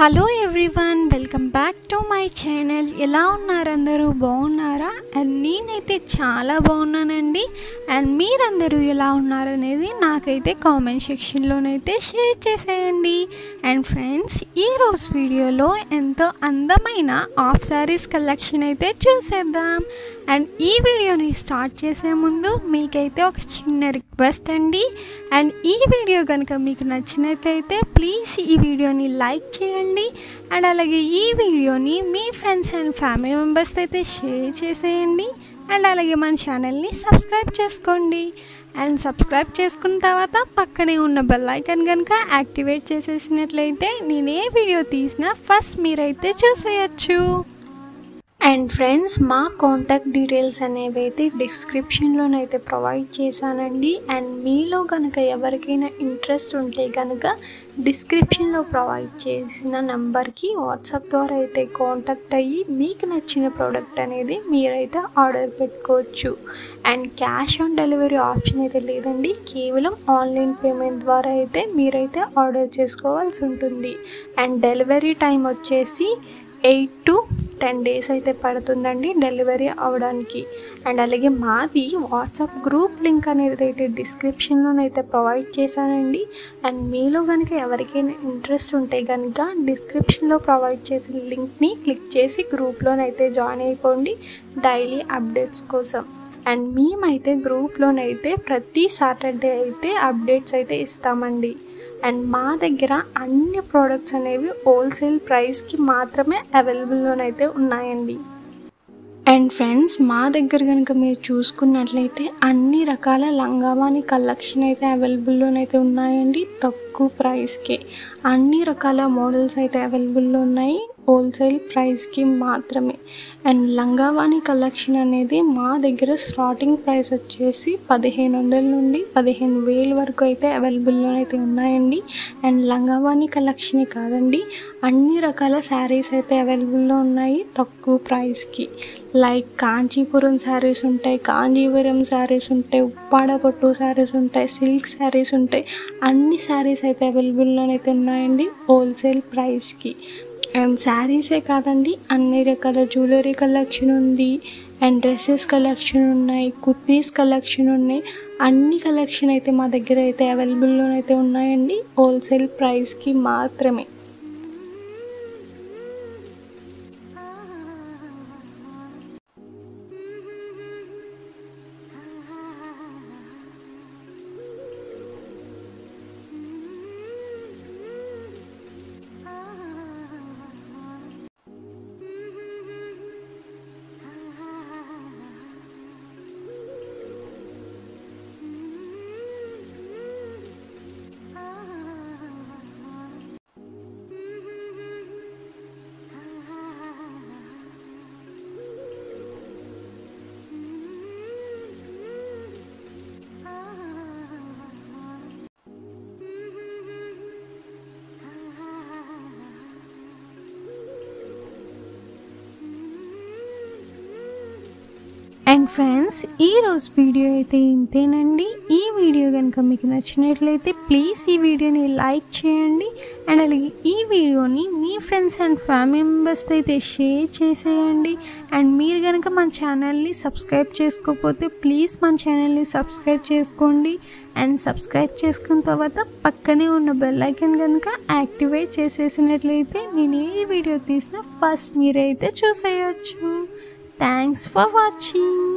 Hello everyone, welcome back to my channel. ఎలా ఉన్నారు అందరూ? బాగున్నారా? అండ్ నేనైతే చాలా బాగున్నానండి. అండ్ మీరందరూ ఎలా ఉన్నారనేది నాకైతే కామెంట్ సెక్షన్లోనైతే షేర్ చేసేయండి. అండ్ ఫ్రెండ్స్, ఈరోజు వీడియోలో ఎంతో అందమైన ఆఫ్ శారీస్ కలెక్షన్ అయితే చూసేద్దాం. అండ్ ఈ వీడియోని స్టార్ట్ చేసే ముందు మీకైతే ఒక చిన్న రిక్వెస్ట్ అండి. అండ్ ఈ వీడియో కనుక మీకు నచ్చినట్లయితే ప్లీజ్ ఈ వీడియోని లైక్ చేయండి. అండ్ అలాగే ఈ వీడియోని మీ ఫ్రెండ్స్ అండ్ ఫ్యామిలీ మెంబర్స్ అయితే షేర్ చేసేయండి. అండ్ అలాగే మన ఛానల్ని సబ్స్క్రైబ్ చేసుకోండి. అండ్ సబ్స్క్రైబ్ చేసుకున్న తర్వాత పక్కనే ఉన్న బెల్ ఐకాన్ కనుక యాక్టివేట్ చేసేసినట్లయితే నేను ఏ వీడియో తీసినా ఫస్ట్ మీరైతే చూసేయచ్చు. అండ్ ఫ్రెండ్స్, మా కాంటాక్ట్ డీటెయిల్స్ అనేవి అయితే డిస్క్రిప్షన్లోనైతే ప్రొవైడ్ చేశానండి. అండ్ మీలో కనుక ఎవరికైనా ఇంట్రెస్ట్ ఉంటే కనుక డిస్క్రిప్షన్లో ప్రొవైడ్ చేసిన నెంబర్కి వాట్సాప్ ద్వారా అయితే కాంటాక్ట్ అయ్యి మీకు నచ్చిన ప్రోడక్ట్ అనేది మీరైతే ఆర్డర్ పెట్టుకోవచ్చు. And cash on delivery option అయితే లేదండి, కేవలం ఆన్లైన్ పేమెంట్ ద్వారా అయితే మీరైతే ఆర్డర్ చేసుకోవాల్సి ఉంటుంది. అండ్ డెలివరీ టైం వచ్చేసి 8 to 10 days అయితే పడుతుందండి డెలివరీ అవ్వడానికి. అండ్ అలాగే మాది వాట్సాప్ గ్రూప్ లింక్ అనేది అయితే డిస్క్రిప్షన్లోనైతే ప్రొవైడ్ చేశానండి. అండ్ మీలో కనుక ఎవరికైనా ఇంట్రెస్ట్ ఉంటే కనుక డిస్క్రిప్షన్లో ప్రొవైడ్ చేసిన లింక్ని క్లిక్ చేసి గ్రూప్లోనైతే జాయిన్ అయిపోండి డైలీ అప్డేట్స్ కోసం. అండ్ మేమైతే గ్రూప్లోనైతే ప్రతి సాటర్డే అయితే అప్డేట్స్ అయితే ఇస్తామండి. అండ్ మా దగ్గర అన్ని ప్రోడక్ట్స్ అనేవి హోల్సేల్ ప్రైస్కి మాత్రమే అవైలబుల్లోనైతే ఉన్నాయండి. అండ్ ఫ్రెండ్స్, మా దగ్గర కనుక మీరు చూసుకున్నట్లయితే అన్ని రకాల లంగావాణి కలెక్షన్ అయితే అవైలబుల్లోనైతే ఉన్నాయండి. తక్కువ ప్రైస్కే అన్ని రకాల మోడల్స్ అయితే అవైలబుల్లో ఉన్నాయి, హోల్సేల్ ప్రైస్కి మాత్రమే. అండ్ లంగావాణి కలెక్షన్ అనేది మా దగ్గర స్టార్టింగ్ ప్రైస్ వచ్చేసి 1500 నుండి 15,000 వరకు అయితే అవైలబుల్లో అయితే ఉన్నాయండి. అండ్ లంగావాణి కలెక్షనే కాదండి, అన్ని రకాల శారీస్ అయితే అవైలబుల్లో ఉన్నాయి తక్కువ ప్రైస్కి. లైక్ కాంచీపురం శారీస్ ఉంటాయి, కాంజీవరం శారీస్ ఉంటాయి, ఉప్పాడ పట్టు శారీస్ ఉంటాయి, సిల్క్ శారీస్ ఉంటాయి. అన్ని శారీస్ అయితే అవైలబుల్లో అయితే ఉన్నాయండి హోల్సేల్ ప్రైస్కి. అండ్ శారీసే కాదండి, అన్ని రకాల జ్యువెలరీ కలెక్షన్ ఉంది. అండ్ డ్రెస్సెస్ కలెక్షన్ ఉన్నాయి, కుర్తీస్ కలెక్షన్ ఉన్నాయి. అన్ని కలెక్షన్ అయితే మా దగ్గర అయితే అవైలబుల్లోనైతే ఉన్నాయండి హోల్సేల్ ప్రైస్కి మాత్రమే. అండ్ ఫ్రెండ్స్, ఈరోజు వీడియో అయితే ఇంతేనండి. ఈ వీడియో కనుక మీకు నచ్చినట్లయితే ప్లీజ్ ఈ వీడియోని లైక్ చేయండి. అండ్ అలాగే ఈ వీడియోని మీ ఫ్రెండ్స్ అండ్ ఫ్యామిలీ మెంబర్స్తో అయితే షేర్ చేసేయండి. అండ్ మీరు కనుక మన ఛానల్ని సబ్స్క్రైబ్ చేసుకోకపోతే ప్లీజ్ మన ఛానల్ని సబ్స్క్రైబ్ చేసుకోండి. అండ్ సబ్స్క్రైబ్ చేసుకున్న తర్వాత పక్కనే ఉన్న బెల్ ఐకాన్ కనుక యాక్టివేట్ చేసేసినట్లయితే నేను ఏ వీడియో తీసినా ఫస్ట్ మీరైతే చూసేయచ్చు. Thanks for watching.